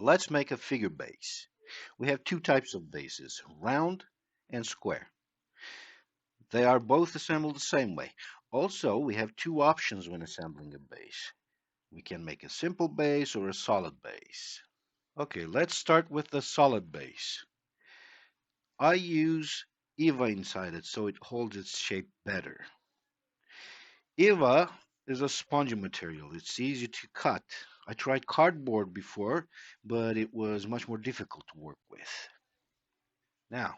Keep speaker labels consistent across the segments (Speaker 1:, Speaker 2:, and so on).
Speaker 1: let's make a figure base. We have two types of bases, round and square. They are both assembled the same way. Also, we have two options when assembling a base. We can make a simple base or a solid base. Okay, let's start with the solid base. I use EVA inside it so it holds its shape better. EVA is a spongy material. It's easy to cut. I tried cardboard before, but it was much more difficult to work with. Now,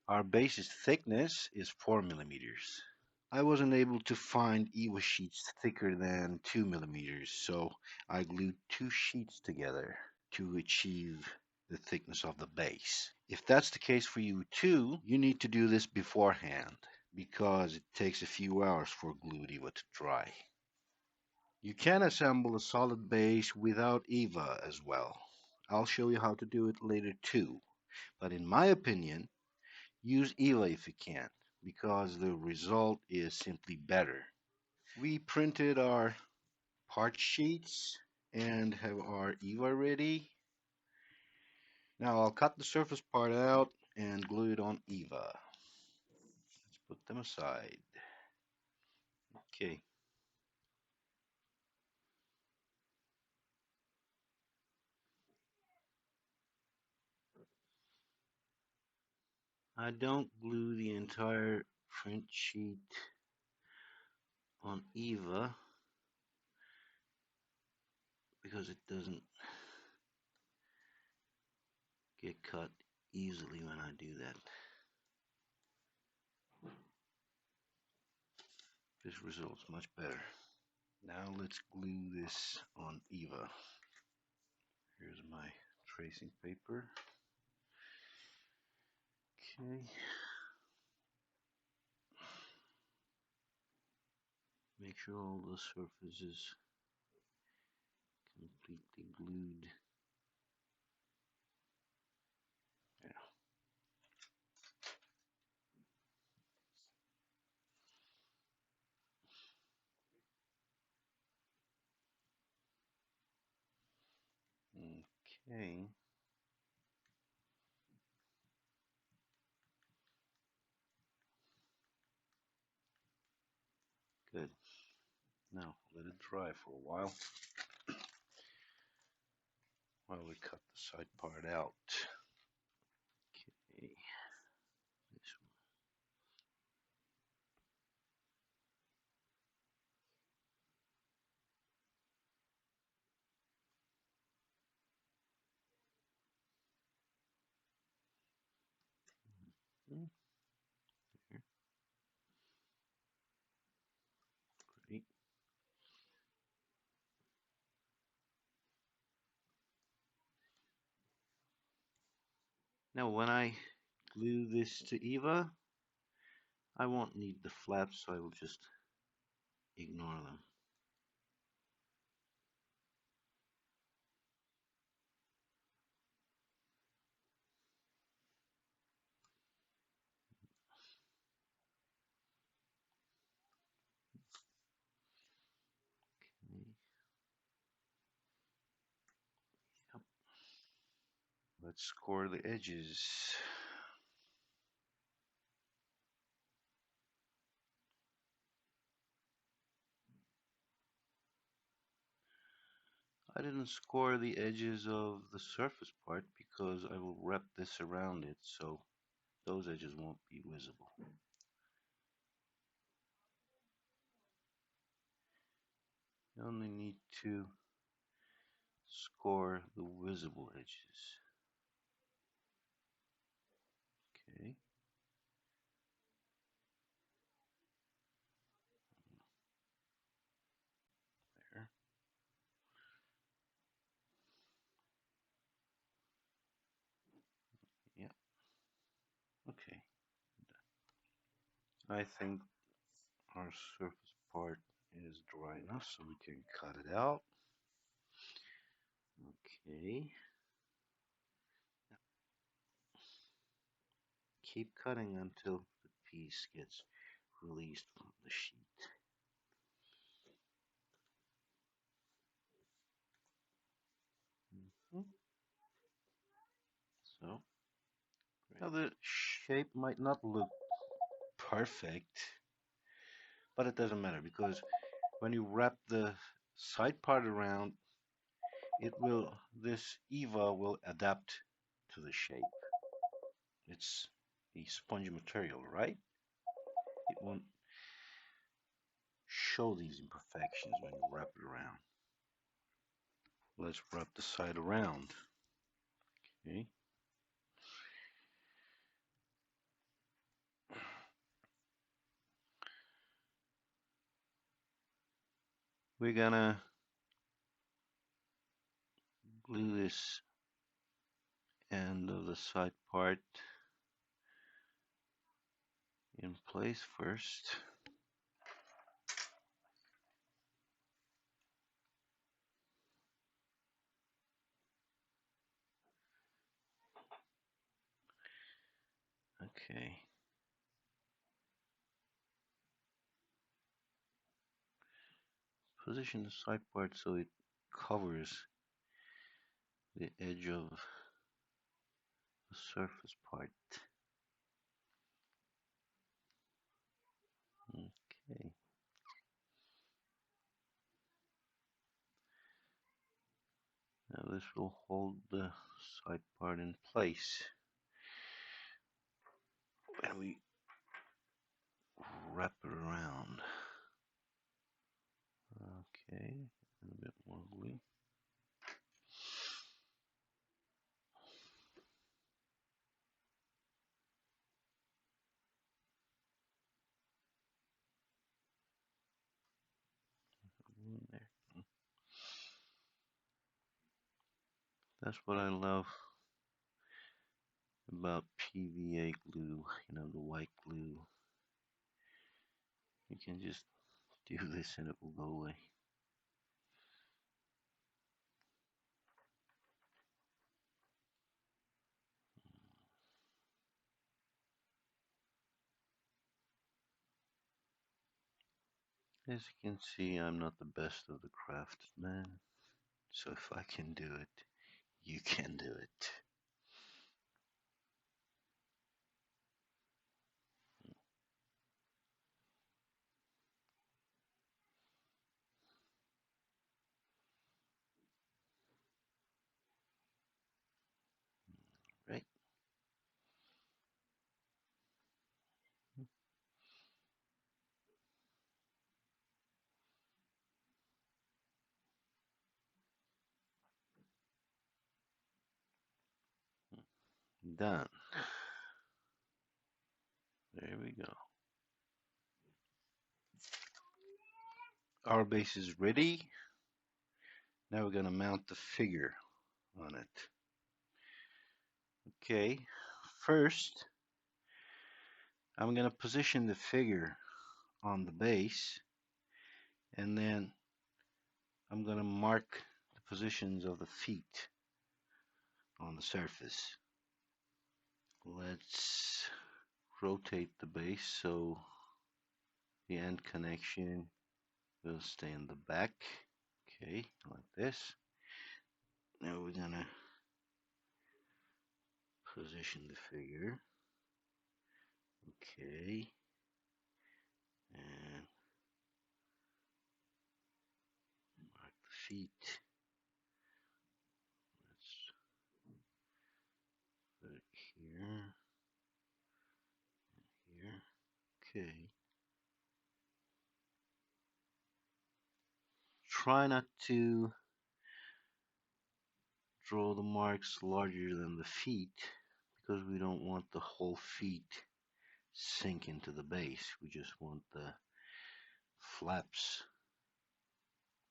Speaker 1: our base's thickness is 4 millimeters. I wasn't able to find EVA sheets thicker than 2 millimeters, so I glued two sheets together to achieve the thickness of the base. If that's the case for you too, you need to do this beforehand because it takes a few hours for glued EVA to dry. You can assemble a solid base without EVA as well. I'll show you how to do it later too, but in my opinion, use EVA if you can, because the result is simply better. We printed our part sheets and have our EVA ready. Now I'll cut the surface part out and glue it on EVA. Let's put them aside. Okay. I don't glue the entire print sheet on EVA because it doesn't get cut easily when I do that. This results much better. Now let's glue this on EVA. Here's my tracing paper. Okay. Make sure all the surface is completely glued. Yeah. Okay. Good. Now let it dry for a while we cut the side part out. Okay. This one. Here. Great. Now when I glue this to EVA, I won't need the flaps, so I will just ignore them. Okay. Yep. Let's score the edges. I didn't score the edges of the surface part because I will wrap this around it, so those edges won't be visible. You only need to score the visible edges. Okay. There. Yeah. Okay. I think our surface part is dry enough so we can cut it out. Okay. Keep cutting until the piece gets released from the sheet. Now the shape might not look perfect, but it doesn't matter because when you wrap the side part around, this EVA will adapt to the shape. It's a spongy material, right? It won't show these imperfections when you wrap it around. Let's wrap the side around. Okay. We're gonna glue this end of the side part in place first. Okay. Position the side part so it covers the edge of the surface part. Okay. Now this will hold the side part in place when we wrap it around. Okay, a bit more glue. In there. That's what I love about PVA glue, the white glue. You can just do this and it will go away. As you can see, I'm not the best of the craftsmen, so if I can do it, you can do it. Right? Done. There we go. Our base is ready. Now we're going to mount the figure on it. Okay, first I'm going to position the figure on the base, and then I'm going to mark the positions of the feet on the surface. Let's rotate the base so the end connection will stay in the back. Okay, like this. Now we're going to position the figure. Okay, and mark the feet. Let's put it here, here. Okay. Try not to draw the marks larger than the feet because we don't want the whole feet sink into the base. We just want the flaps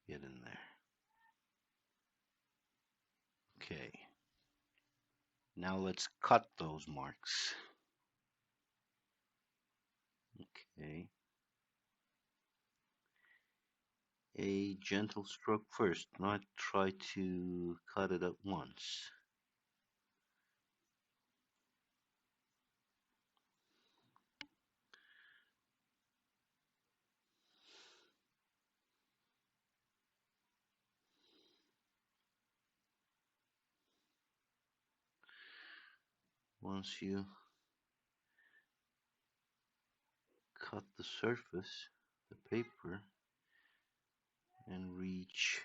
Speaker 1: get in there. Okay. Now let's cut those marks. Okay. A gentle stroke first, not try to cut it at once. once you cut the surface, the paper, and reach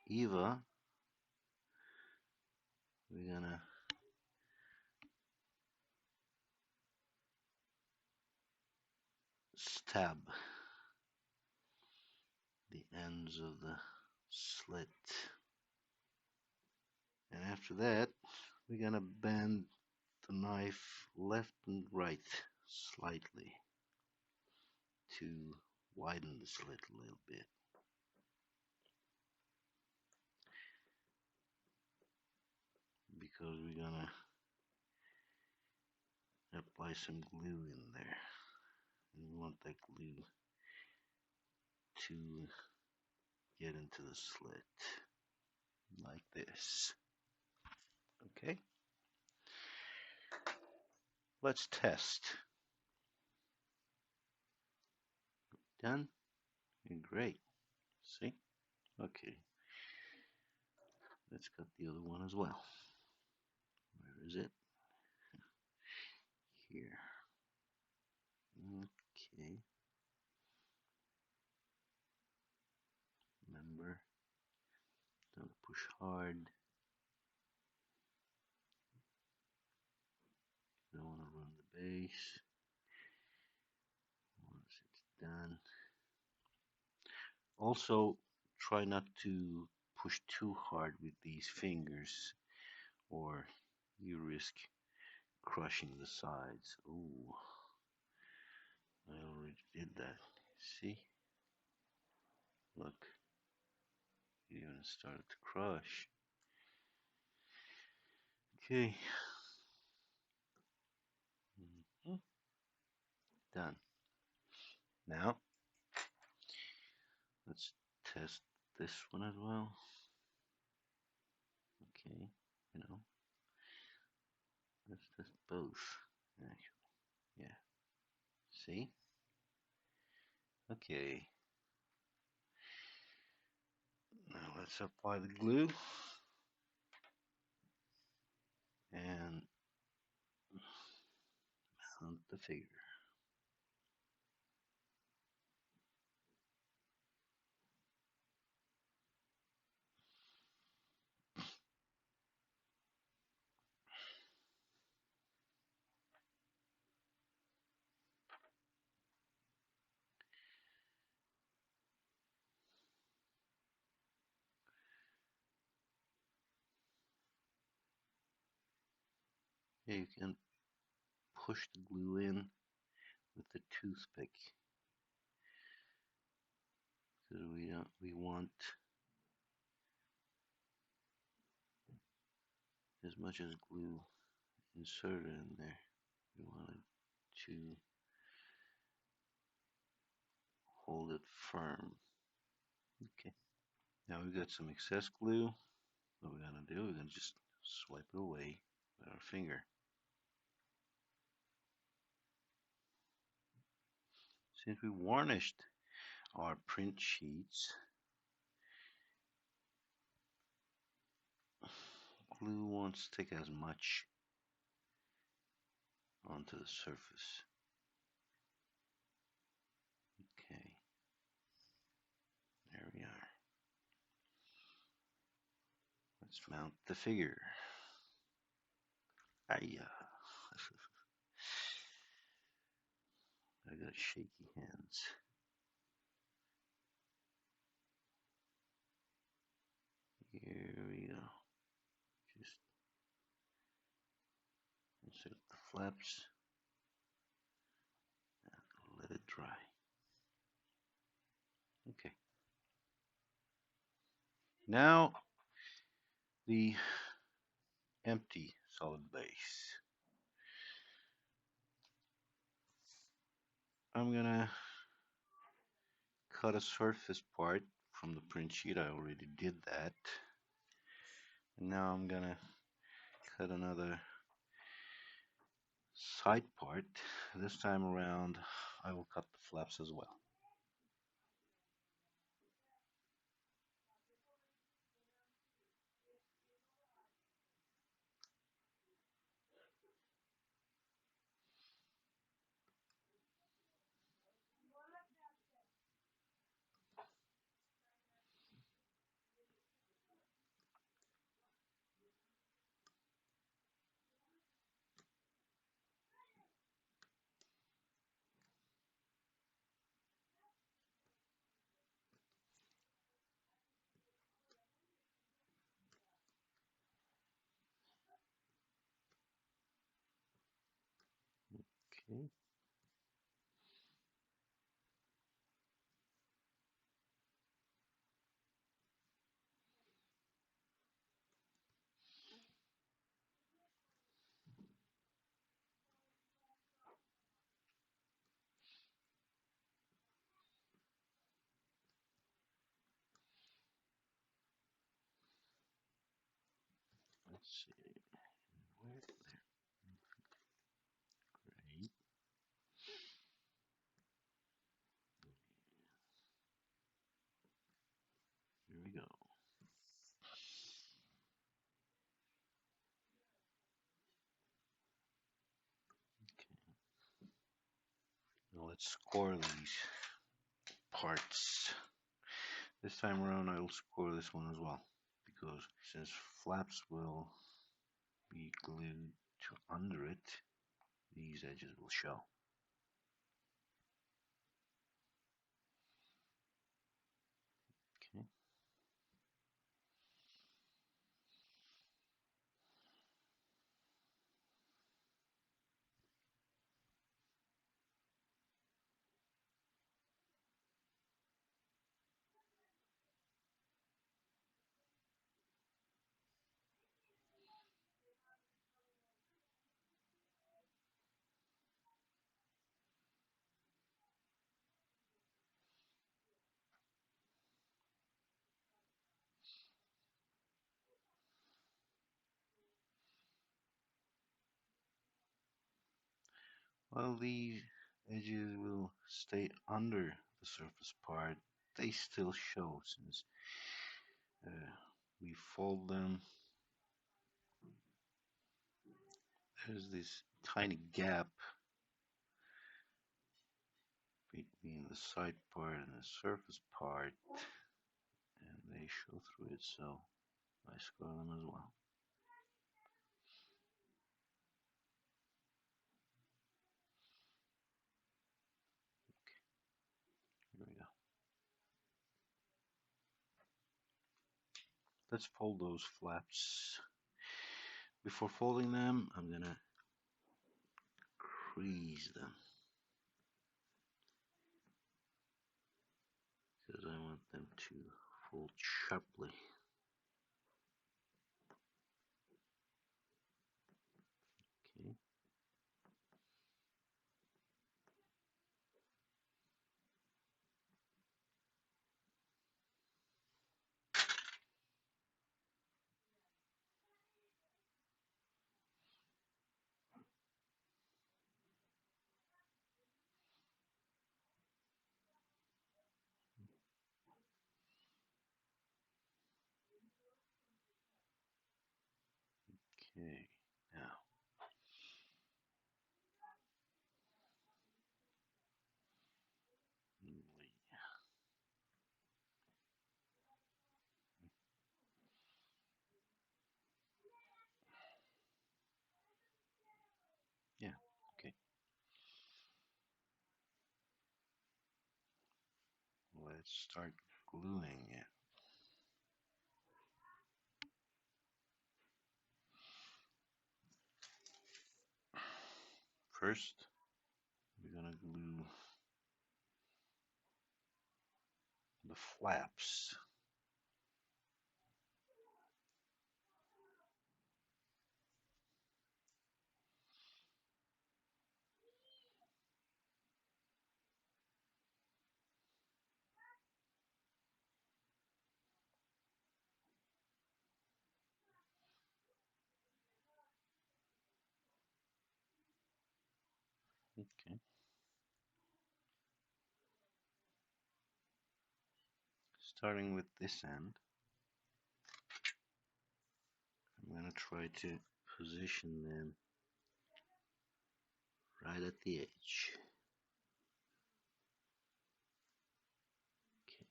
Speaker 1: EVA, we're gonna stab the ends of the slit. And after that, we're gonna bend the knife left and right slightly to widen the slit a little bit. Because we're gonna apply some glue in there. And we want that glue to get into the slit like this. Okay, let's test. Done? Great. See? Okay, let's cut the other one as well. Where is it? Here. Okay. Remember, don't push hard. Don't want to run the base. Once it's done. Also, try not to push too hard with these fingers, or you risk crushing the sides. Ooh, I already did that. See? Look, it even started to crush. Okay. Done. Now, let's test this one as well. Okay, let's test both. Actually, yeah. See? Okay. Now let's apply the glue and mount the figure. Yeah, you can push the glue in with the toothpick, because we want as much as glue inserted in there. We want it to hold it firm. Okay. Now we've got some excess glue. What we're gonna do, we're gonna just swipe it away with our finger. Since we varnished our print sheets, glue won't stick as much onto the surface. Okay, there we are. Let's mount the figure. Hiya. I got shaky hands. Here we go. Just insert the flaps and let it dry. Okay. Now the empty solid base. I'm gonna cut a surface part from the print sheet. I already did that. And now I'm gonna cut another side part. This time around I will cut the flaps as well. Okay. Let's see. Where there? Great. Here we go. Okay. Now let's score these parts. This time around I will score this one as well, because since flaps will be glued to under it, these edges will show. Okay. While these edges will stay under the surface part, they still show since we fold them. There's this tiny gap between the side part and the surface part, and they show through it, so I score them as well. Okay, here we go. Let's fold those flaps. Before folding them, I'm gonna crease them because I want them to fold sharply. Okay. Okay. Now, yeah. Okay. Let's start gluing it. First, we're gonna glue the flaps. Okay. Starting with this end, I'm gonna try to position them right at the edge. Okay.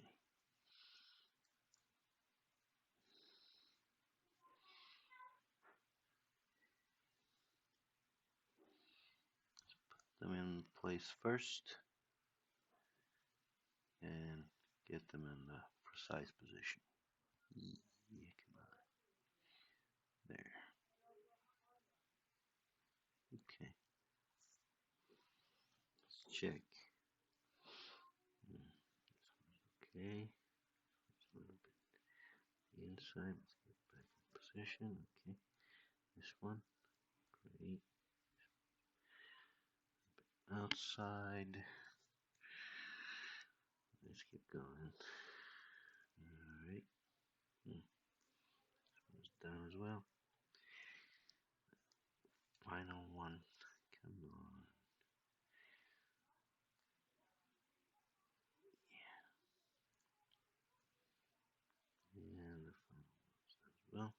Speaker 1: Them in place first and get them in the precise position. Yeah, come on. There. Okay. check. Okay. It's a little bit the inside. Let's get back in position. Okay. This one. Great. Outside. Let's keep going. Alright. This one's done as well. Final one. Come on. Yeah. And the final one's done as well.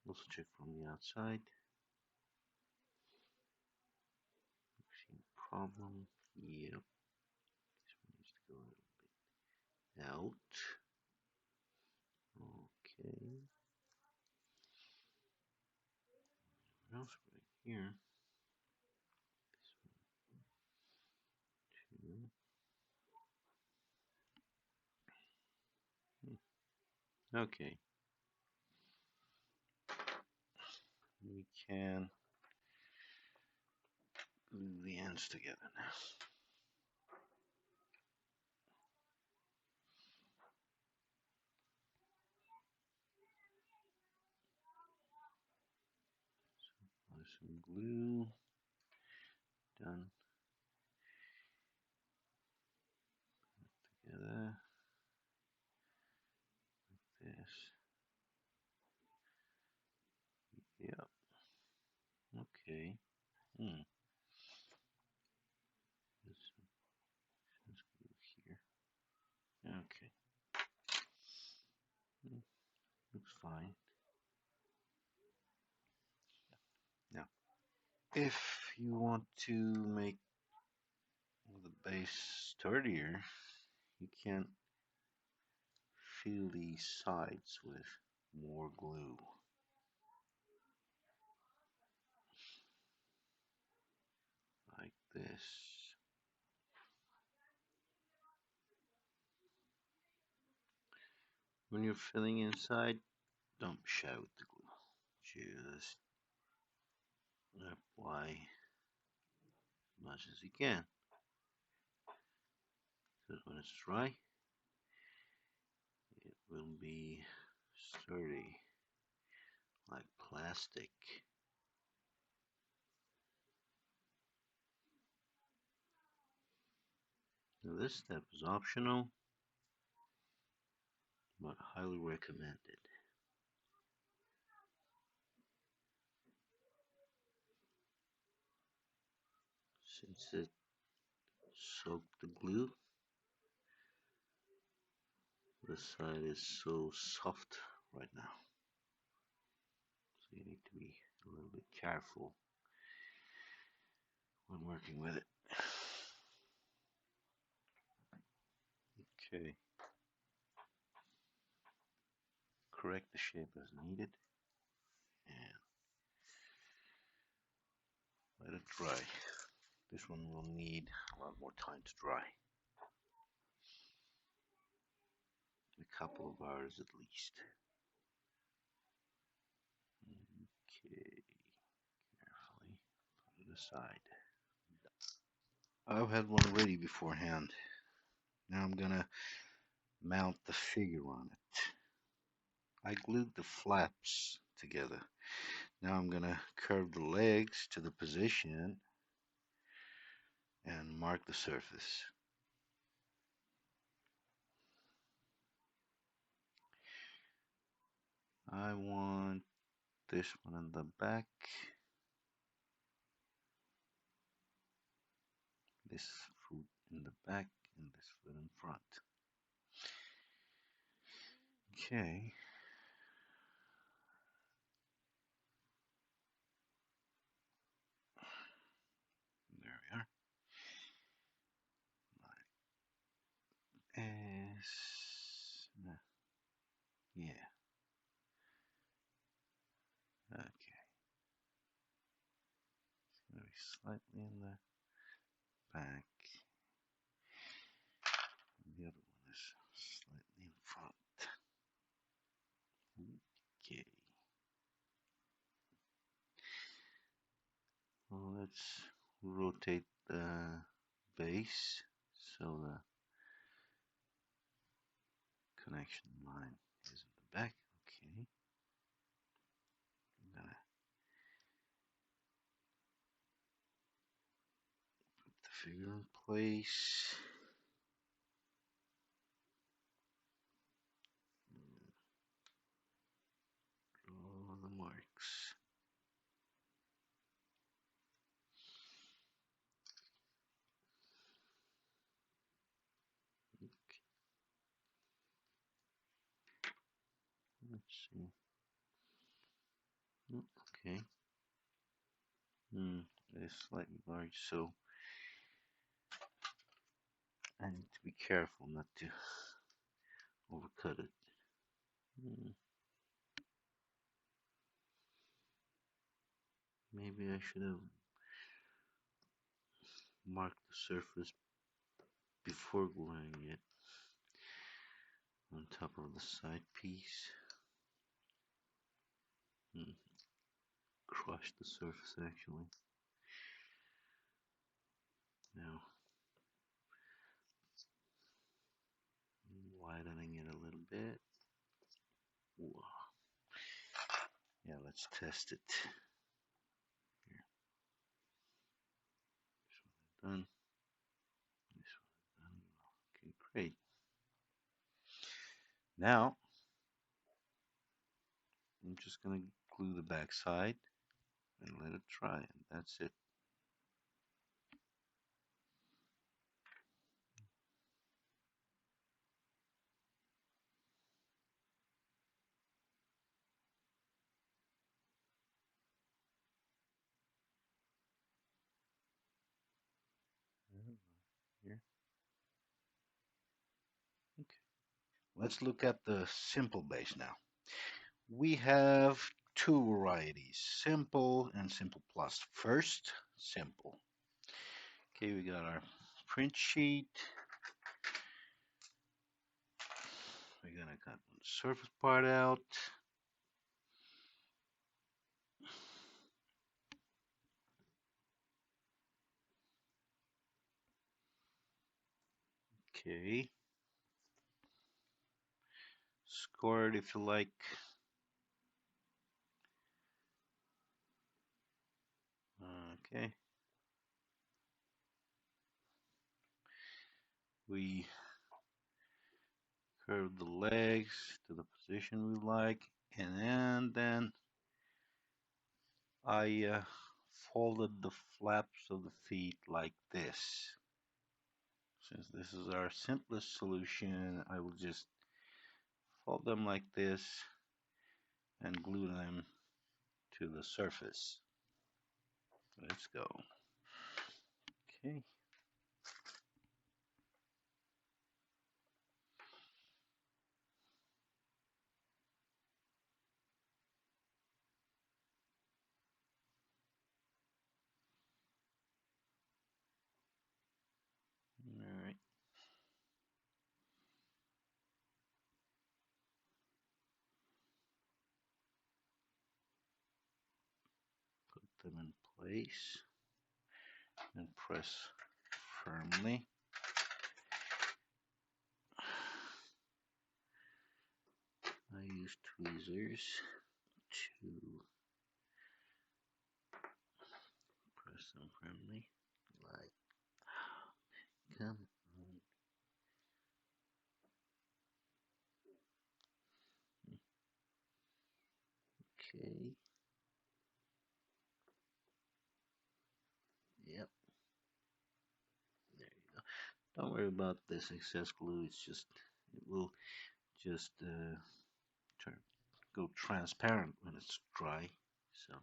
Speaker 1: Also check from the outside. See problem? Yep. This one needs to go a little bit out. Okay. What else right here? This one, two. Okay. We can glue the ends together now. Apply some glue. Done. Together. Like this. Yep. Okay. This glue here. Okay. Looks fine. Now, if you want to make the base sturdier, you can fill these sides with more glue. Like this. When you're filling inside, don't shout with the glue. Just apply as much as you can. Because when it's dry, it will be sturdy, like plastic. Now this step is optional, but highly recommended. Since it soaked the glue, the side is so soft right now. So you need to be a little bit careful when working with it. Okay. Correct the shape as needed and let it dry. This one will need a lot more time to dry. A couple of hours at least. Okay, carefully put it aside. I've had one ready beforehand. Now I'm gonna mount the figure on it. I glued the flaps together. Now I'm gonna curve the legs to the position and mark the surface. I want this one in the back, this foot in the back, and this foot in front. Okay. There we are. Yeah. Okay. It's going to be slightly in the back. And the other one is slightly in front. Okay. Well, let's rotate the base, so the connection line is in the back. Okay, I'm gonna put the figure in place. Draw the marks. Okay, let's see. Okay. It's slightly large, so I need to be careful not to overcut it. Maybe I should have marked the surface before gluing it on top of the side piece. Crush the surface actually. Now, widening it a little bit. Whoa. Yeah, let's test it. Here. This one done. This one done. Okay, great. Now, I'm just going to glue the back side and let it dry, and that's it. Here. Okay. Let's look at the simple base now. We have two varieties, simple and SimplePlus. First, simple. Okay, we got our print sheet. We're gonna cut the surface part out. Okay. Score it if you like. Okay. We curve the legs to the position we like, and then I folded the flaps of the feet like this. Since this is our simplest solution, I will just fold them like this and glue them to the surface. Let's go. Okay. All right. Put them in place and press firmly. I use tweezers to press them firmly, like, come on. Okay. Yep. There you go. Don't worry about this excess glue. It will just go transparent when it's dry. So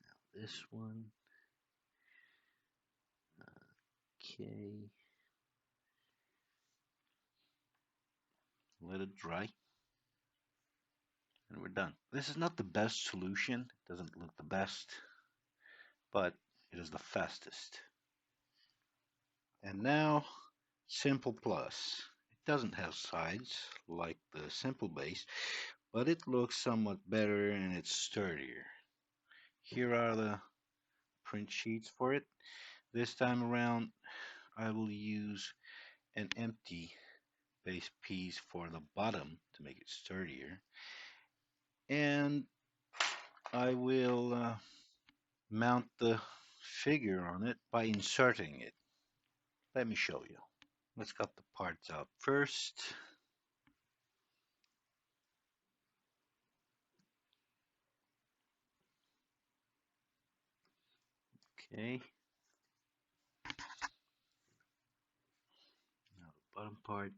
Speaker 1: now this one. Okay. Let it dry. And we're done. This is not the best solution. It doesn't look the best, but it is the fastest. And now, SimplePlus. It doesn't have sides like the simple base, but it looks somewhat better and it's sturdier. Here are the print sheets for it. This time around, I will use an empty base piece for the bottom to make it sturdier. And I will mount the figure on it by inserting it. Let me show you. Let's cut the parts out first. Okay. Now the bottom part.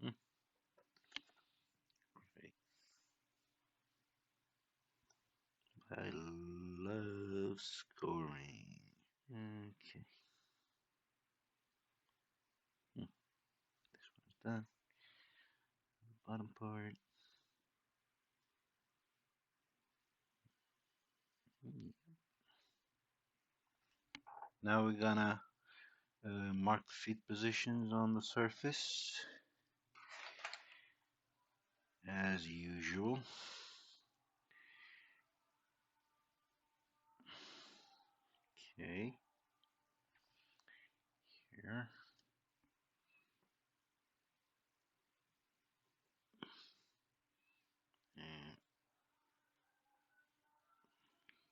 Speaker 1: Hmm, great. I love scoring. Okay. This one's done. Bottom part. Now we're gonna mark the feet positions on the surface as usual. Okay, here and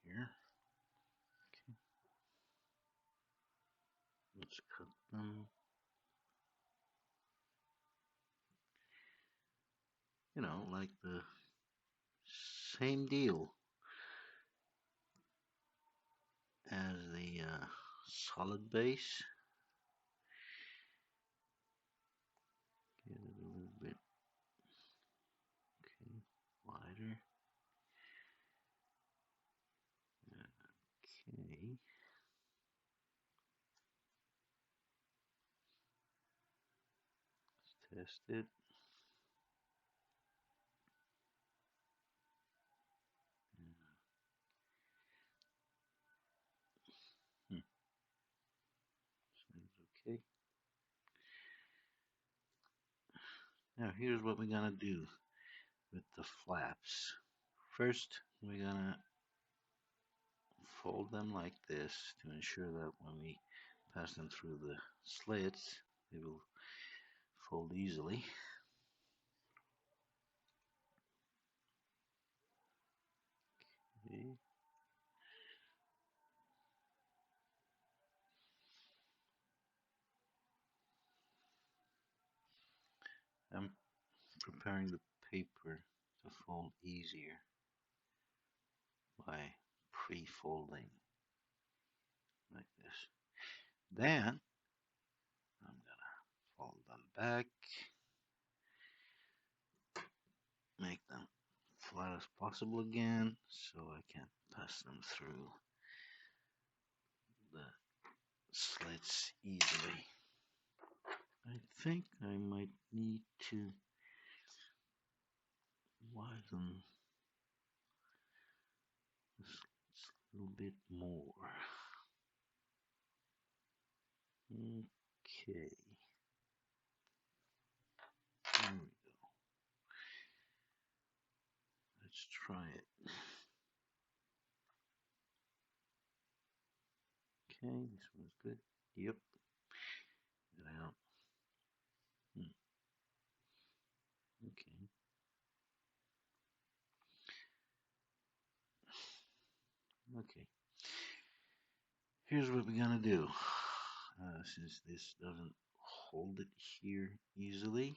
Speaker 1: here. Okay, let's cut them. You know, like the same deal as the solid base. Get it a little bit wider. Okay. Let's test it. Seems okay. Now here's what we're gonna do with the flaps. First, we're gonna fold them like this to ensure that when we pass them through the slits, they will fold easily. Okay. I'm preparing the paper to fold easier by pre-folding like this. Then I'm gonna fold them back, make them flat as possible again so I can pass them through the slits easily. I think I might need to widen the slits a little bit more. Okay. There we go. Let's try it. Okay, this one's good. Yep. Get it out. Okay. Okay. Here's what we're gonna do. Since this doesn't hold it here easily,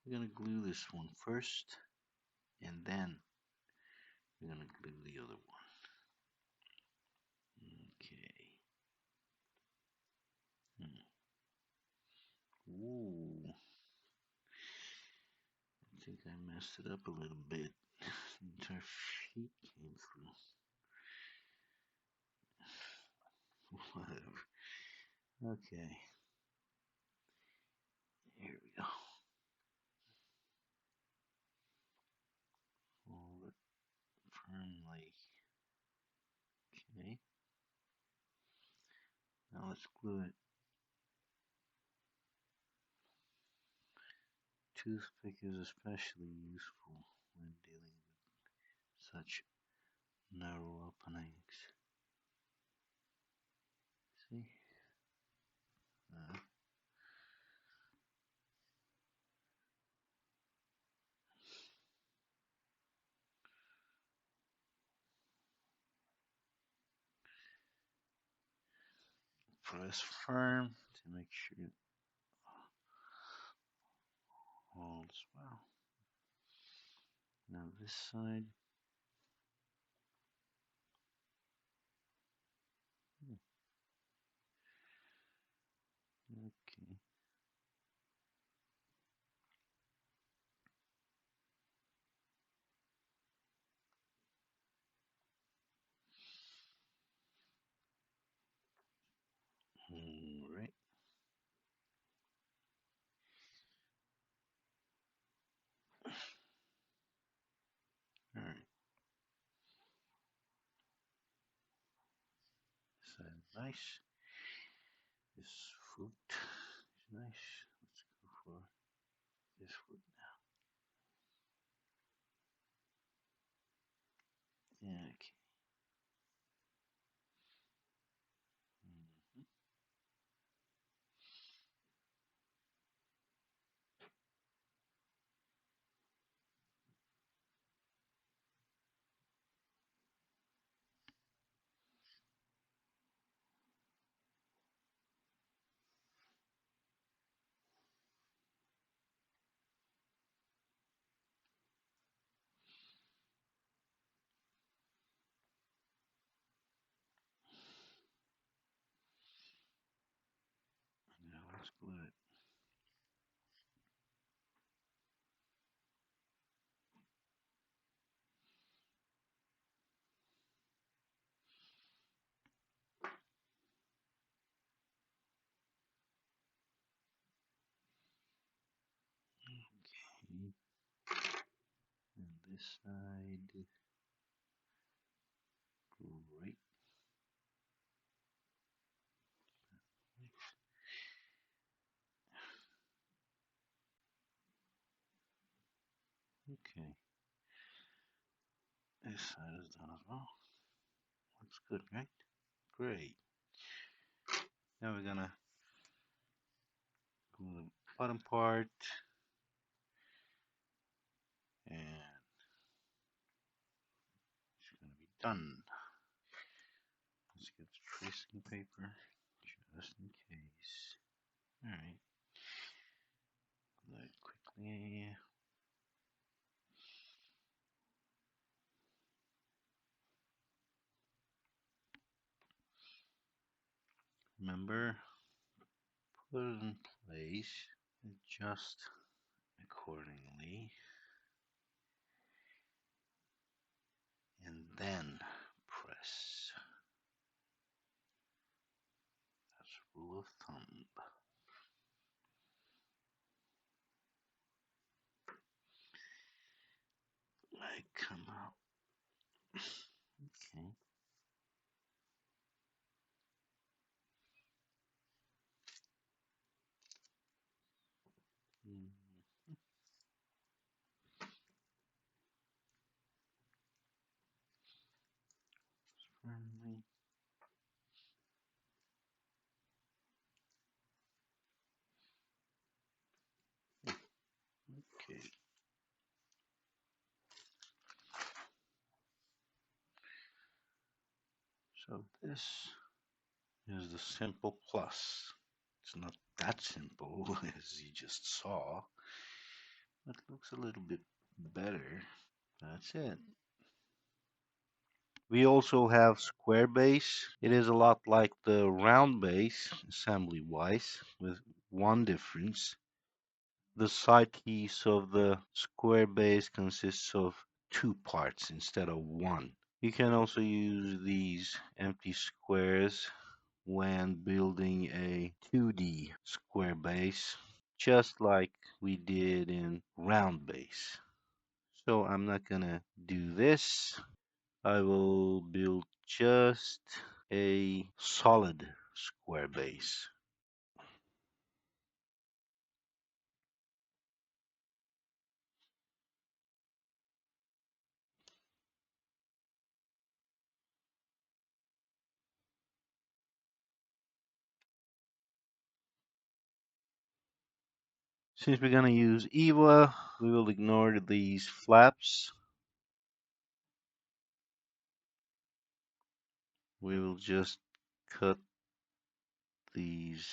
Speaker 1: we're gonna glue this one first, and then we're gonna glue the other one. Okay. Ooh. I think I messed it up a little bit. The entire sheet came through. Whatever. Okay. Here we go. Hold it firmly. Okay. let's glue it. Toothpick is especially useful when dealing with such narrow openings. See? Uh, Press firm to make sure it holds well. Now this side. Okay. Alright. Alright. So nice. This foot is nice. Let's go for this foot now. Okay. Mhm. Now let's glue it. Okay. And this side. Great. Okay. This side is done as well. Looks good, right? Great. Now we're gonna glue the bottom part and it's gonna be done. Let's get the tracing paper just in case. Alright. Glue it quickly. Remember, put it in place, adjust accordingly, and then press. That's rule of thumb. Might come out. Okay. Mm, firmly. Okay. So this is the SimplePlus. It's not that simple as you just saw, but it looks a little bit better. That's it. We also have square base. It is a lot like the round base assembly wise, with one difference. The side piece of the square base consists of two parts instead of one. You can also use these empty squares when building a 2D square base, just like we did in round base. So I'm not gonna do this. I will build just a solid square base. Since we're going to use EVA, we will ignore these flaps. We will just cut these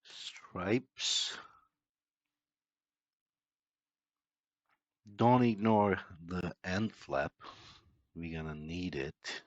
Speaker 1: stripes. Don't ignore the end flap. We're going to need it.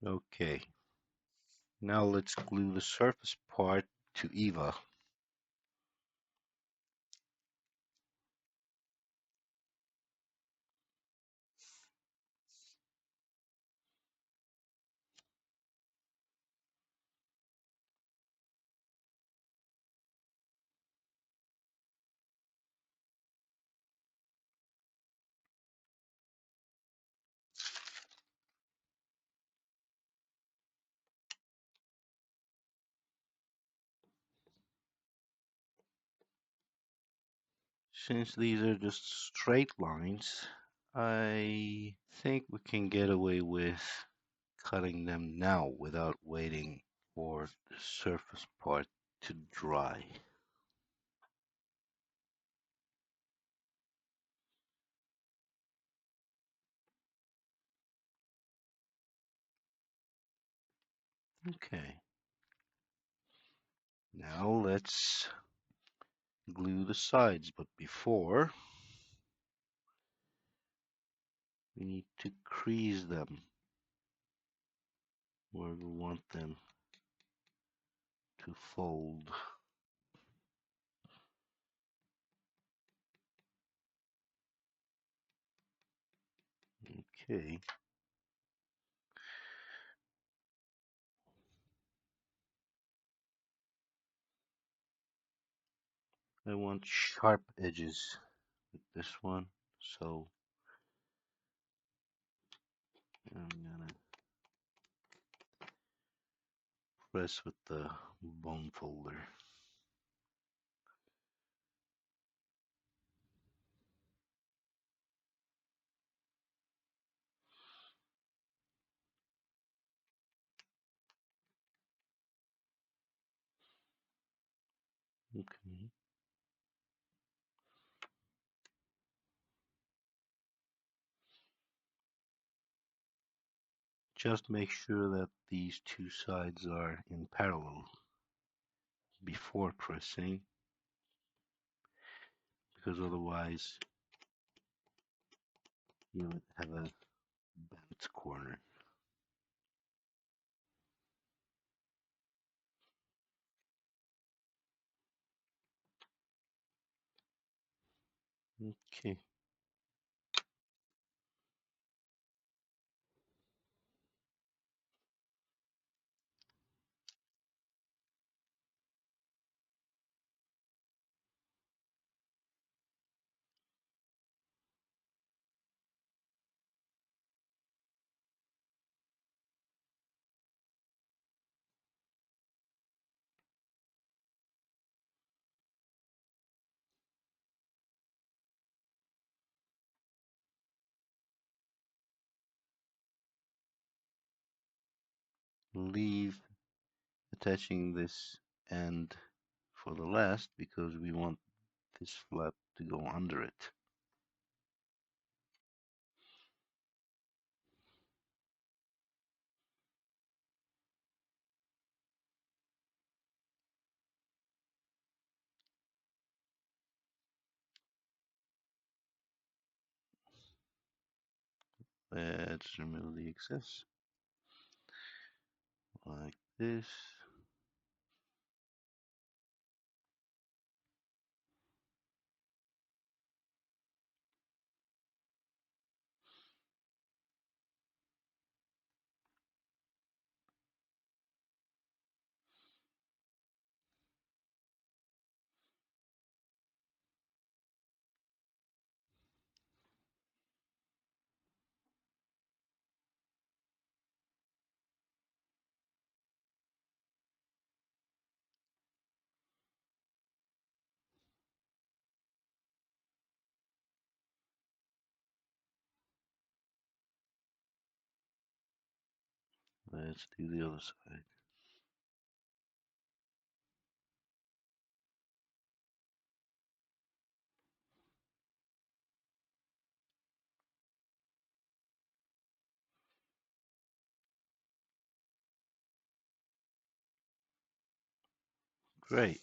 Speaker 1: Okay. Now let's glue the surface part to EVA. Since these are just straight lines, I think we can get away with cutting them now without waiting for the surface part to dry. Okay. Now let's glue the sides, but before we need to crease them where we want them to fold. Okay. I want sharp edges with this one, so I'm gonna press with the bone folder. Okay. Just make sure that these two sides are in parallel before pressing, because otherwise you would have a bent corner. Okay. Leave attaching this end for the last because we want this flap to go under it. Let's remove the excess. like this. Let's do the other side. Great.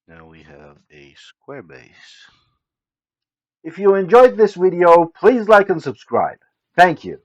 Speaker 1: Now we have a square base. If you enjoyed this video, please like and subscribe. Thank you.